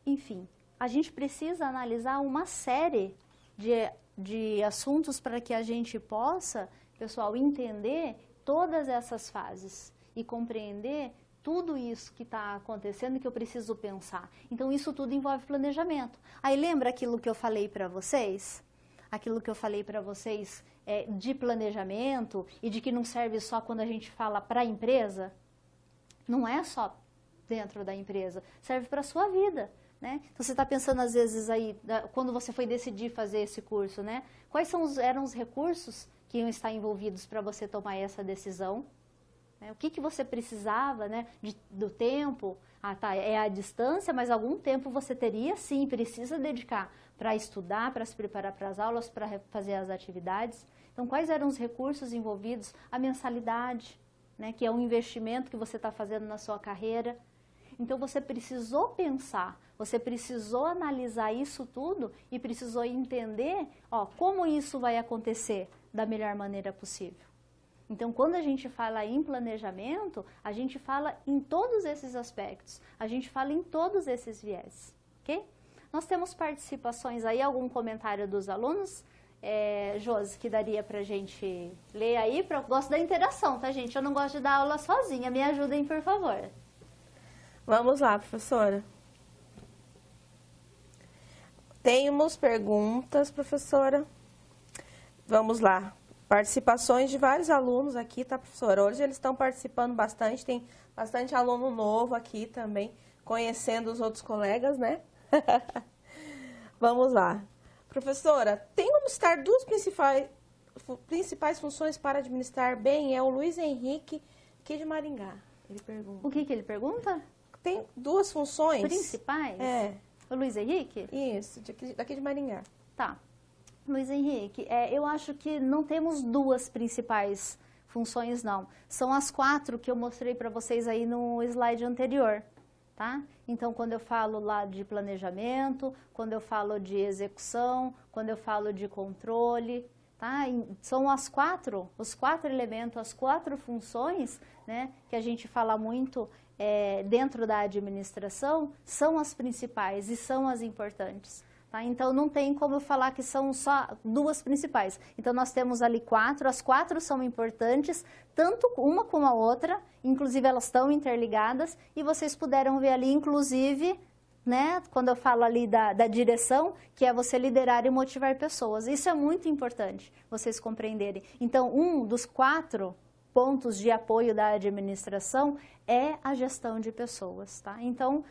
Enfim, a gente precisa analisar uma série de assuntos para que a gente possa, pessoal, entender todas essas fases e compreender tudo isso que está acontecendo e que eu preciso pensar. Então, isso tudo envolve planejamento. Aí, lembra aquilo que eu falei para vocês? Aquilo que eu falei para vocês de planejamento e de que não serve só quando a gente fala para a empresa? Não é só dentro da empresa, serve para a sua vida. Né? Então, você está pensando, às vezes, aí, quando você foi decidir fazer esse curso, né? Quais eram os recursos que iam estar envolvidos para você tomar essa decisão? Né? O que você precisava, né? Do tempo? Ah, tá, é a distância, mas algum tempo você teria, sim, precisa dedicar para estudar, para se preparar para as aulas, para fazer as atividades. Então, quais eram os recursos envolvidos? A mensalidade, né? Que é um investimento que você está fazendo na sua carreira. Então, você precisou pensar, você precisou analisar isso tudo e precisou entender, como isso vai acontecer da melhor maneira possível. Então, quando a gente fala em planejamento, a gente fala em todos esses aspectos, a gente fala em todos esses viés, ok? Nós temos participações aí, algum comentário dos alunos? Josi, que daria pra gente ler aí? Eu gosto da interação, tá, gente? Eu não gosto de dar aula sozinha, me ajudem, por favor. Vamos lá, professora. Temos perguntas, professora. Vamos lá. Participações de vários alunos aqui, tá, professora? Hoje eles estão participando bastante, tem bastante aluno novo aqui também, conhecendo os outros colegas, né? Vamos lá. Professora, tem como citar duas principais funções para administrar bem? É o Luiz Henrique, aqui de Maringá. Ele pergunta. O que ele pergunta? Tem duas funções. Principais? É. O Luiz Henrique? Isso, daqui de Maringá. Tá. Luiz Henrique, eu acho que não temos duas principais funções, não. São as 4 que eu mostrei para vocês aí no slide anterior, tá? Então, quando eu falo lá de planejamento, quando eu falo de execução, quando eu falo de controle, tá? São os 4 elementos, as 4 funções, né, que a gente fala muito dentro da administração, são as principais e são as importantes. Tá? Então, não tem como eu falar que são só duas principais. Então, nós temos ali 4, as 4 são importantes, tanto uma como a outra, inclusive elas estão interligadas, e vocês puderam ver ali, inclusive, né, quando eu falo ali da direção, que é você liderar e motivar pessoas. Isso é muito importante, vocês compreenderem. Então, um dos 4 pontos de apoio da administração é a gestão de pessoas, tá? Então,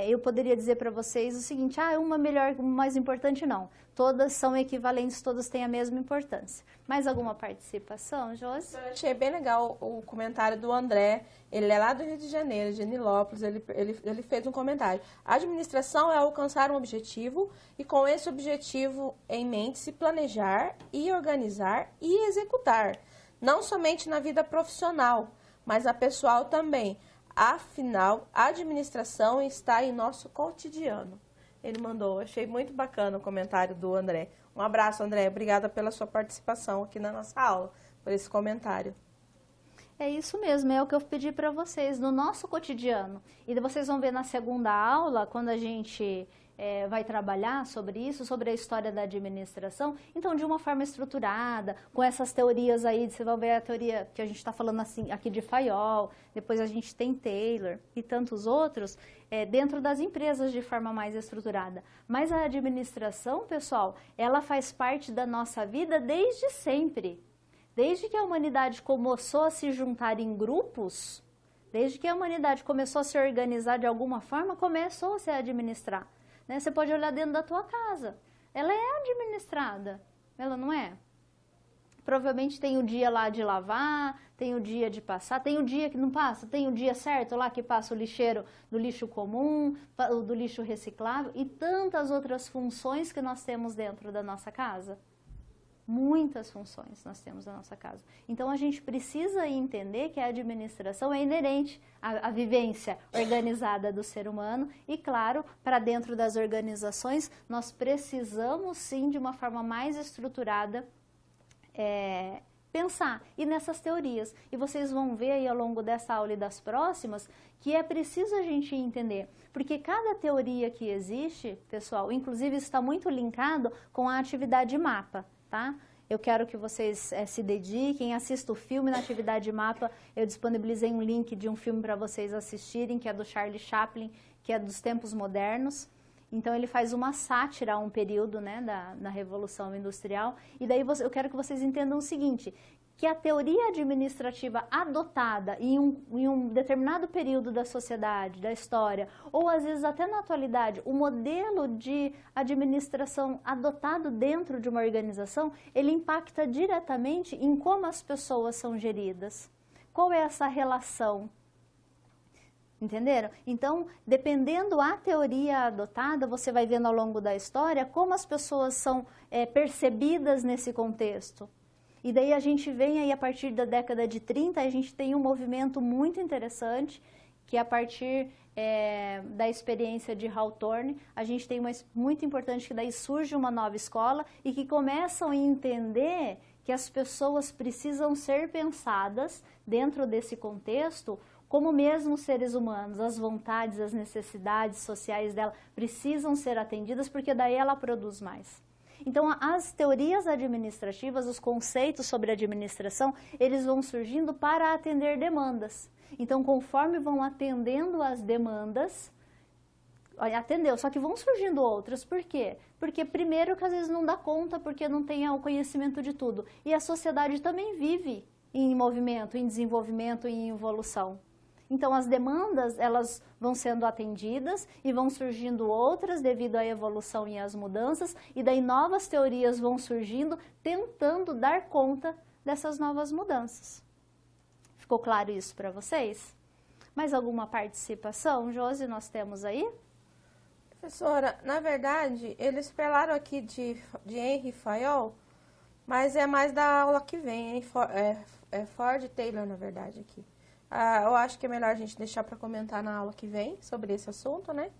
eu poderia dizer para vocês o seguinte, uma melhor, uma mais importante, não. Todas são equivalentes, todas têm a mesma importância. Mais alguma participação, Josi? Eu achei bem legal o comentário do André, ele é lá do Rio de Janeiro, de Nilópolis, ele fez um comentário. A administração é alcançar um objetivo e com esse objetivo em mente se planejar e organizar e executar. Não somente na vida profissional, mas na pessoal também. Afinal, a administração está em nosso cotidiano. Ele mandou, achei muito bacana o comentário do André. Um abraço, André. Obrigada pela sua participação aqui na nossa aula, por esse comentário. É isso mesmo, é o que eu pedi para vocês, no nosso cotidiano. E vocês vão ver na segunda aula, quando a gente vai trabalhar sobre isso, sobre a história da administração, então de uma forma estruturada, com essas teorias aí, você vai ver a teoria que a gente está falando assim, aqui de Fayol, depois a gente tem Taylor e tantos outros, dentro das empresas de forma mais estruturada. Mas a administração, pessoal, ela faz parte da nossa vida desde sempre. Desde que a humanidade começou a se juntar em grupos, desde que a humanidade começou a se organizar de alguma forma, começou a se administrar. Né? Você pode olhar dentro da tua casa, ela é administrada, ela não é? Provavelmente tem o dia lá de lavar, tem o dia de passar, tem o dia que não passa, tem o dia certo lá que passa o lixeiro do lixo comum, do lixo reciclável e tantas outras funções que nós temos dentro da nossa casa. Muitas funções nós temos na nossa casa. Então, a gente precisa entender que a administração é inerente à vivência organizada do ser humano e, claro, para dentro das organizações, nós precisamos, sim, de uma forma mais estruturada, pensar e nessas teorias. E vocês vão ver aí ao longo dessa aula e das próximas que é preciso a gente entender. Porque cada teoria que existe, pessoal, inclusive isso está muito linkado com a atividade mapa. Tá? Eu quero que vocês se dediquem, assistam o filme na atividade mapa. Eu disponibilizei um link de um filme para vocês assistirem, que é do Charlie Chaplin, que é dos tempos modernos. Então, ele faz uma sátira a um período, né, da Revolução Industrial. E daí eu quero que vocês entendam o seguinte, que a teoria administrativa adotada em um determinado período da sociedade, da história, ou às vezes até na atualidade, o modelo de administração adotado dentro de uma organização, ele impacta diretamente em como as pessoas são geridas. Qual é essa relação? Entenderam? Então, dependendo da teoria adotada, você vai vendo ao longo da história como as pessoas são percebidas nesse contexto. E daí a gente vem aí a partir da década de 30, a gente tem um movimento muito interessante, que a partir da experiência de Hawthorne, a gente tem uma muito importante que daí surge uma nova escola e que começam a entender que as pessoas precisam ser pensadas dentro desse contexto como mesmo seres humanos, as vontades, as necessidades sociais dela precisam ser atendidas porque daí ela produz mais. Então, as teorias administrativas, os conceitos sobre administração, eles vão surgindo para atender demandas. Então, conforme vão atendendo as demandas, atendeu, só que vão surgindo outras. Por quê? Porque primeiro que às vezes não dá conta, porque não tem o conhecimento de tudo. E a sociedade também vive em movimento, em desenvolvimento, em evolução. Então as demandas, elas vão sendo atendidas e vão surgindo outras devido à evolução e às mudanças, e daí novas teorias vão surgindo, tentando dar conta dessas novas mudanças. Ficou claro isso para vocês? Mais alguma participação? Josi, nós temos aí? Professora, na verdade, eles falaram aqui de Henry Fayol, mas é mais da aula que vem, hein? É Ford Taylor, na verdade, aqui. Eu acho que é melhor a gente deixar para comentar na aula que vem sobre esse assunto, né?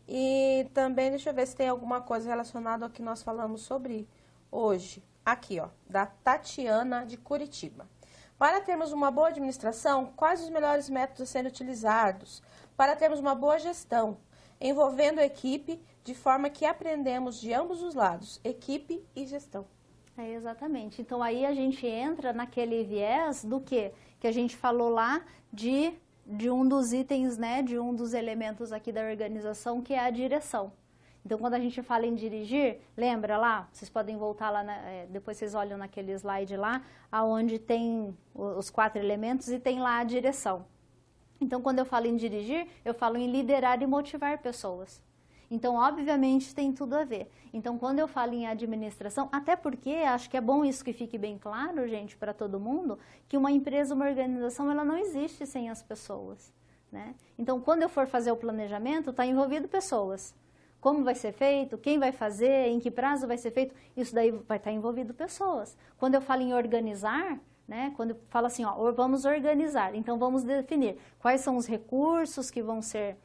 E também, deixa eu ver se tem alguma coisa relacionada ao que nós falamos sobre hoje. Aqui, ó, da Tatiana, de Curitiba. Para termos uma boa administração, quais os melhores métodos a serem utilizados? Para termos uma boa gestão, envolvendo a equipe, de forma que aprendemos de ambos os lados, equipe e gestão. Exatamente. Então, aí a gente entra naquele viés do quê? Que a gente falou lá de um dos itens, né, de um dos elementos aqui da organização, que é a direção. Então, quando a gente fala em dirigir, lembra lá, vocês podem voltar lá, depois vocês olham naquele slide lá, onde tem os 4 elementos e tem lá a direção. Então, quando eu falo em dirigir, eu falo em liderar e motivar pessoas. Então, obviamente, tem tudo a ver. Então, quando eu falo em administração, até porque acho que é bom isso que fique bem claro, gente, para todo mundo, que uma empresa, uma organização, ela não existe sem as pessoas, né? Então, quando eu for fazer o planejamento, está envolvido pessoas. Como vai ser feito, quem vai fazer, em que prazo vai ser feito, isso daí vai estar envolvido pessoas. Quando eu falo em organizar, né, quando eu falo assim, ó, vamos organizar, então vamos definir quais são os recursos que vão ser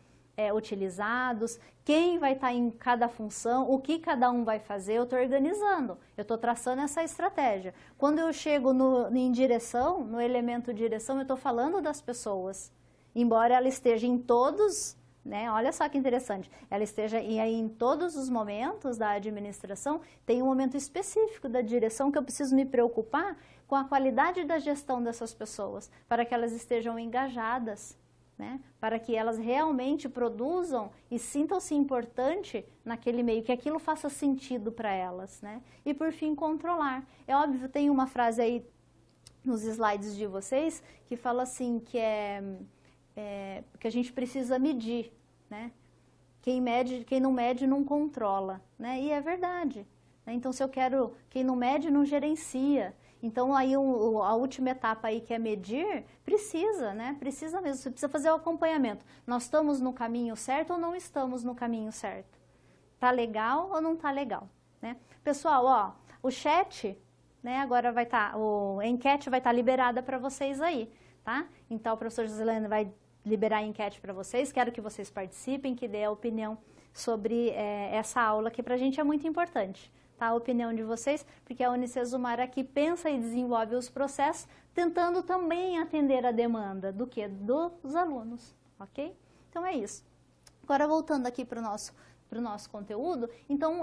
utilizados, quem vai estar em cada função, o que cada um vai fazer, eu estou organizando, eu estou traçando essa estratégia. Quando eu chego em direção, no elemento direção, eu estou falando das pessoas, embora ela esteja em todos, né, olha só que interessante, ela esteja em todos os momentos da administração, tem um momento específico da direção que eu preciso me preocupar com a qualidade da gestão dessas pessoas, para que elas estejam engajadas, né? Para que elas realmente produzam e sintam-se importante naquele meio, que aquilo faça sentido para elas, né? E por fim, controlar. É óbvio, tem uma frase aí nos slides de vocês que fala assim, que que a gente precisa medir, né? Quem não mede não controla, né? E é verdade, né? Então, se eu quero, quem não mede não gerencia. Então, aí a última etapa aí, que é medir, precisa, né? Precisa mesmo, você precisa fazer o acompanhamento. Nós estamos no caminho certo ou não estamos no caminho certo? Tá legal ou não tá legal, né? Pessoal, ó, o chat, né, agora vai estar, a enquete vai estar liberada para vocês aí, tá? Então, o professor Josilene vai liberar a enquete para vocês, quero que vocês participem, que dê a opinião sobre essa aula, que pra gente é muito importante. Tá, a opinião de vocês, porque a Unicesumar aqui pensa e desenvolve os processos, tentando também atender a demanda do quê? Dos alunos, ok? Então, é isso. Agora, voltando aqui para o nosso conteúdo, então,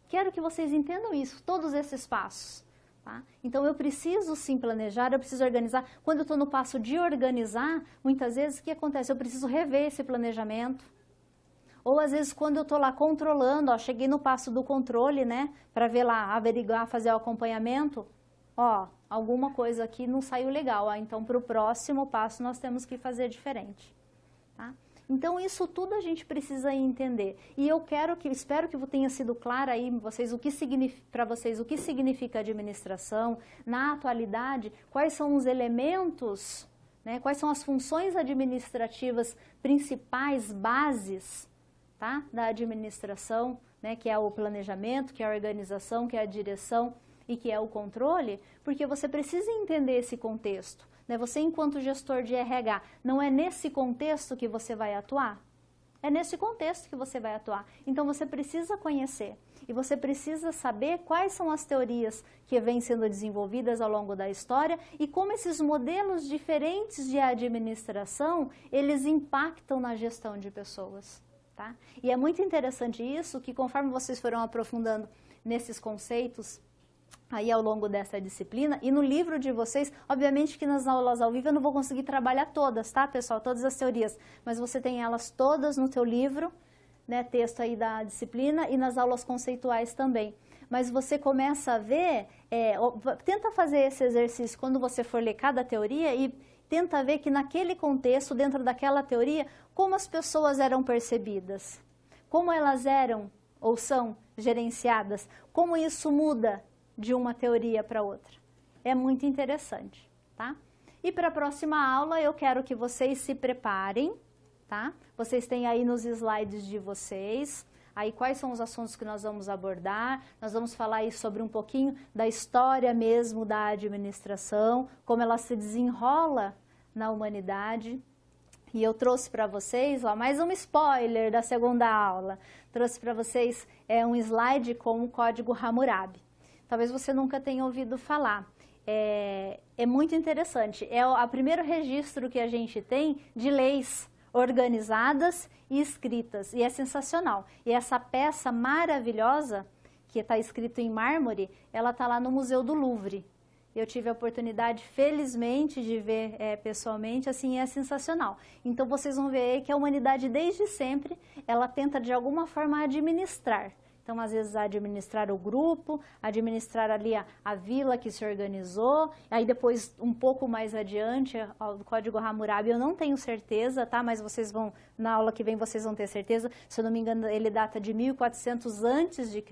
quero que vocês entendam isso, todos esses passos. Tá? Então, eu preciso sim planejar, eu preciso organizar. Quando eu estou no passo de organizar, muitas vezes, o que acontece? Eu preciso rever esse planejamento. Ou às vezes quando eu estou lá controlando, ó, cheguei no passo do controle, né, para ver lá, averiguar, fazer o acompanhamento, ó, alguma coisa aqui não saiu legal, ó, então para o próximo passo nós temos que fazer diferente, tá? Então isso tudo a gente precisa entender. E eu espero que tenha sido claro aí para vocês o que significa administração, na atualidade, quais são os elementos, né, quais são as funções administrativas principais, bases, tá? Da administração, né, que é o planejamento, que é a organização, que é a direção e que é o controle, porque você precisa entender esse contexto, né? Você, enquanto gestor de RH, não é nesse contexto que você vai atuar? É nesse contexto que você vai atuar. Então, você precisa conhecer e você precisa saber quais são as teorias que vêm sendo desenvolvidas ao longo da história e como esses modelos diferentes de administração, eles impactam na gestão de pessoas. Tá? E é muito interessante isso, que conforme vocês foram aprofundando nesses conceitos aí ao longo dessa disciplina, e no livro de vocês, obviamente que nas aulas ao vivo eu não vou conseguir trabalhar todas, tá, pessoal? Todas as teorias, mas você tem elas todas no teu livro, né, texto aí da disciplina e nas aulas conceituais também. Mas você começa a ver, tenta fazer esse exercício quando você for ler cada teoria e tenta ver que naquele contexto, dentro daquela teoria, como as pessoas eram percebidas, como elas eram ou são gerenciadas, como isso muda de uma teoria para outra. É muito interessante, tá? E para a próxima aula eu quero que vocês se preparem, tá? Vocês têm aí nos slides de vocês, aí quais são os assuntos que nós vamos abordar. Nós vamos falar aí sobre um pouquinho da história mesmo da administração, como ela se desenrola na humanidade. E eu trouxe para vocês, ó, mais um spoiler da segunda aula. Trouxe para vocês um slide com o código Hammurabi. Talvez você nunca tenha ouvido falar. É muito interessante. É o primeiro registro que a gente tem de leis organizadas e escritas. E é sensacional. E essa peça maravilhosa, que está escrita em mármore, ela está lá no Museu do Louvre. Eu tive a oportunidade, felizmente, de ver pessoalmente, assim, é sensacional. Então, vocês vão ver que a humanidade, desde sempre, ela tenta, de alguma forma, administrar. Então, às vezes, administrar o grupo, administrar ali a vila que se organizou. Aí, depois, um pouco mais adiante, o Código Hammurabi, eu não tenho certeza, tá? Mas vocês vão, na aula que vem, vocês vão ter certeza. Se eu não me engano, ele data de 1400 a.C.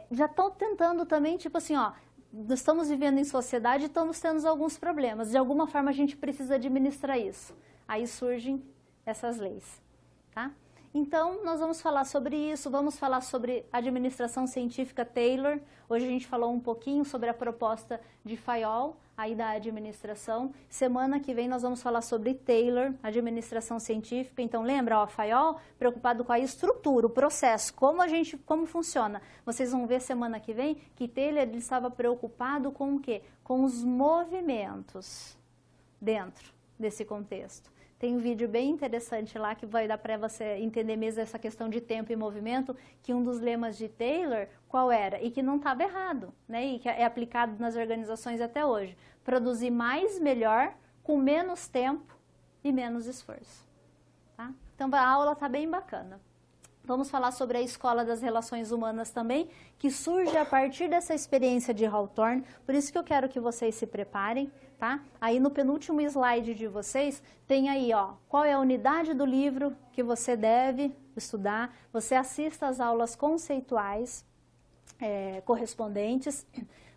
Já estão tentando também, tipo assim, ó, nós estamos vivendo em sociedade e estamos tendo alguns problemas. De alguma forma, a gente precisa administrar isso. Aí surgem essas leis, tá? Então, nós vamos falar sobre isso, vamos falar sobre administração científica Taylor. Hoje a gente falou um pouquinho sobre a proposta de Fayol, aí da administração. Semana que vem nós vamos falar sobre Taylor, administração científica. Então, lembra, ó, Fayol, preocupado com a estrutura, o processo, como funciona. Vocês vão ver semana que vem que Taylor ele estava preocupado com o quê? Com os movimentos dentro desse contexto. Tem um vídeo bem interessante lá que vai dar para você entender mesmo essa questão de tempo e movimento, que um dos lemas de Taylor, qual era? E que não estava errado, né? E que é aplicado nas organizações até hoje. Produzir mais, melhor, com menos tempo e menos esforço. Tá? Então a aula está bem bacana. Vamos falar sobre a Escola das Relações Humanas também, que surge a partir dessa experiência de Hawthorne, por isso que eu quero que vocês se preparem, tá? Aí no penúltimo slide de vocês, tem aí, ó, qual é a unidade do livro que você deve estudar, você assista às aulas conceituais correspondentes.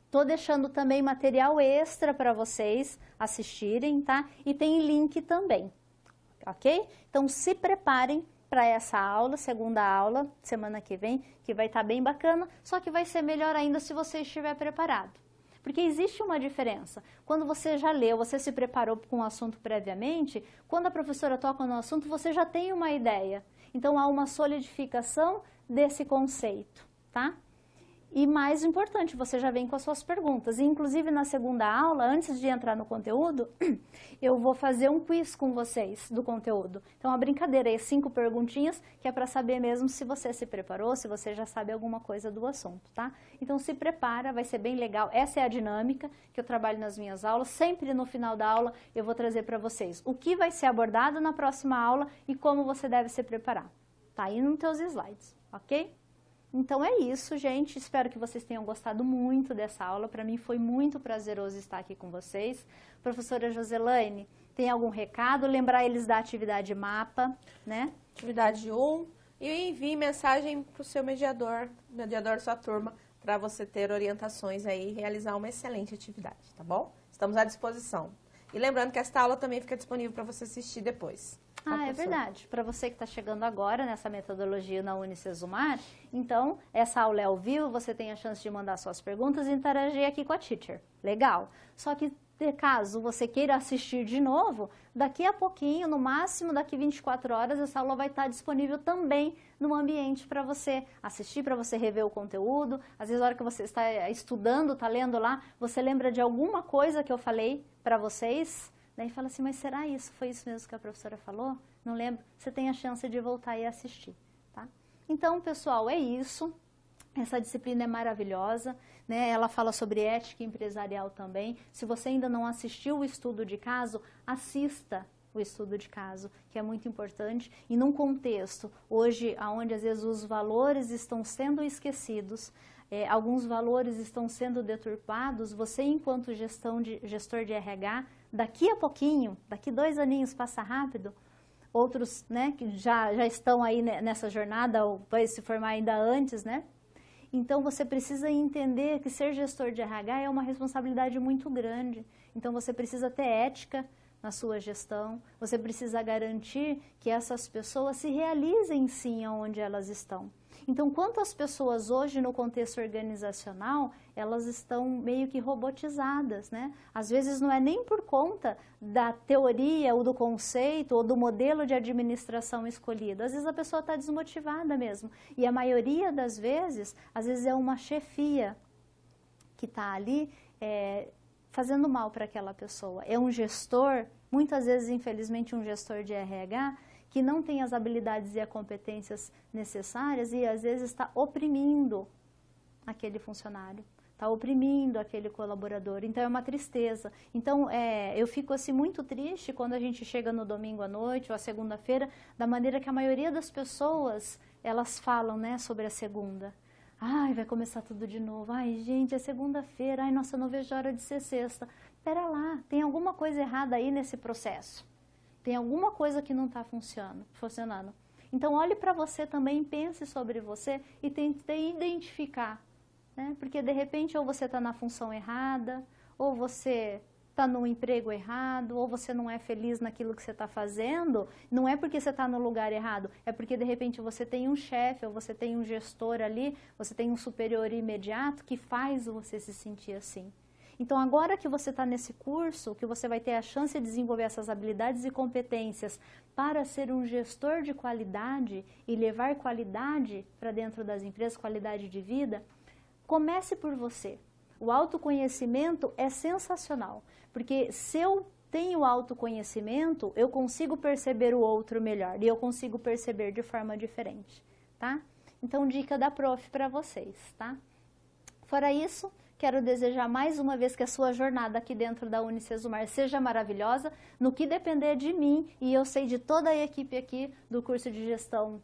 Estou deixando também material extra para vocês assistirem, tá? E tem link também, ok? Então se preparem para essa aula, segunda aula, semana que vem, que vai estar bem bacana, só que vai ser melhor ainda se você estiver preparado. Porque existe uma diferença. Quando você já leu, você se preparou com o assunto previamente, quando a professora toca no assunto, você já tem uma ideia. Então, há uma solidificação desse conceito, tá? E mais importante, você já vem com as suas perguntas. E, inclusive, na segunda aula, antes de entrar no conteúdo, eu vou fazer um quiz com vocês do conteúdo. Então, uma brincadeira aí, 5 perguntinhas, que é para saber mesmo se você se preparou, se você já sabe alguma coisa do assunto, tá? Então, se prepara, vai ser bem legal. Essa é a dinâmica que eu trabalho nas minhas aulas. Sempre no final da aula, eu vou trazer para vocês o que vai ser abordado na próxima aula e como você deve se preparar. Tá aí nos teus slides, ok? Então é isso, gente. Espero que vocês tenham gostado muito dessa aula. Para mim foi muito prazeroso estar aqui com vocês. Professora Joselaine, tem algum recado? Lembrar eles da atividade mapa, né? Atividade 1. E envie mensagem para o seu mediador da sua turma, para você ter orientações aí e realizar uma excelente atividade, tá bom? Estamos à disposição. E lembrando que esta aula também fica disponível para você assistir depois. Ah, é verdade. Para você que está chegando agora nessa metodologia na Unicesumar, então, essa aula é ao vivo, você tem a chance de mandar suas perguntas e interagir aqui com a teacher. Legal. Só que, caso você queira assistir de novo, daqui a pouquinho, no máximo daqui 24 horas, essa aula vai estar disponível também no ambiente para você assistir, para você rever o conteúdo. Às vezes, na hora que você está estudando, está lendo lá, você lembra de alguma coisa que eu falei para vocês, daí fala assim, mas será isso? Foi isso mesmo que a professora falou? Não lembro? Você tem a chance de voltar e assistir, tá? Então, pessoal, é isso. Essa disciplina é maravilhosa, né? Ela fala sobre ética empresarial também. Se você ainda não assistiu o estudo de caso, assista o estudo de caso, que é muito importante, e num contexto hoje onde às vezes os valores estão sendo esquecidos, alguns valores estão sendo deturpados, você enquanto gestor de RH, daqui a pouquinho, daqui 2 aninhos passa rápido, outros, né, que já estão aí nessa jornada, ou vai se formar ainda antes, né? Então, você precisa entender que ser gestor de RH é uma responsabilidade muito grande. Então, você precisa ter ética na sua gestão, você precisa garantir que essas pessoas se realizem sim onde elas estão. Então, quantas pessoas hoje no contexto organizacional, elas estão meio que robotizadas, né? Às vezes não é nem por conta da teoria ou do conceito ou do modelo de administração escolhido. Às vezes a pessoa está desmotivada mesmo. E a maioria das vezes, às vezes é uma chefia que está ali fazendo mal para aquela pessoa. É um gestor, muitas vezes, infelizmente, um gestor de RH, que não tem as habilidades e as competências necessárias e às vezes está oprimindo aquele funcionário, está oprimindo aquele colaborador. Então é uma tristeza. Então eu fico assim muito triste quando a gente chega no domingo à noite ou à segunda-feira, da maneira que a maioria das pessoas elas falam, né, sobre a segunda. Ai, vai começar tudo de novo. Ai, gente, é segunda-feira. Ai, nossa, não vejo a hora de ser sexta. Pera lá, tem alguma coisa errada aí nesse processo. Tem alguma coisa que não está funcionando. Então, olhe para você também, pense sobre você e tente identificar, né? Porque, de repente, ou você está na função errada, ou você está no emprego errado, ou você não é feliz naquilo que você está fazendo. Não é porque você está no lugar errado, é porque, de repente, você tem um chefe, ou você tem um gestor ali, você tem um superior imediato que faz você se sentir assim. Então, agora que você está nesse curso, que você vai ter a chance de desenvolver essas habilidades e competências para ser um gestor de qualidade e levar qualidade para dentro das empresas, qualidade de vida, comece por você. O autoconhecimento é sensacional, porque se eu tenho autoconhecimento, eu consigo perceber o outro melhor e eu consigo perceber de forma diferente, tá? Então, dica da prof para vocês, tá? Fora isso, quero desejar mais uma vez que a sua jornada aqui dentro da Unicesumar seja maravilhosa, no que depender de mim, e eu sei de toda a equipe aqui do curso de gestão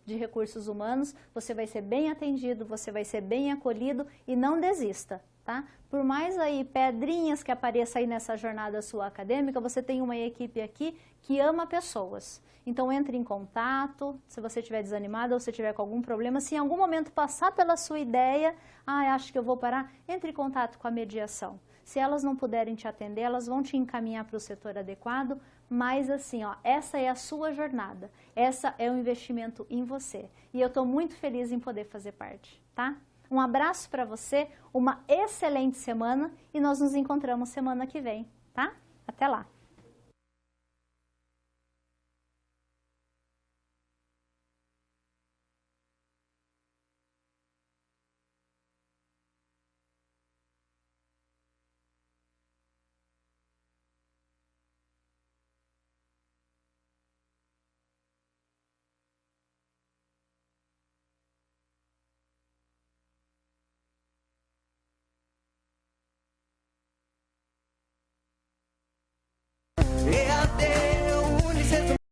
de recursos humanos, você vai ser bem atendido, você vai ser bem acolhido e não desista, tá? Por mais aí pedrinhas que apareçam aí nessa jornada sua acadêmica, você tem uma equipe aqui que ama pessoas. Então, entre em contato, se você estiver desanimado ou se tiver com algum problema, se em algum momento passar pela sua ideia, acho que eu vou parar, entre em contato com a mediação. Se elas não puderem te atender, elas vão te encaminhar para o setor adequado, mas assim, essa é a sua jornada, essa é o investimento em você. E eu estou muito feliz em poder fazer parte, tá? Um abraço para você, uma excelente semana e nós nos encontramos semana que vem, tá? Até lá!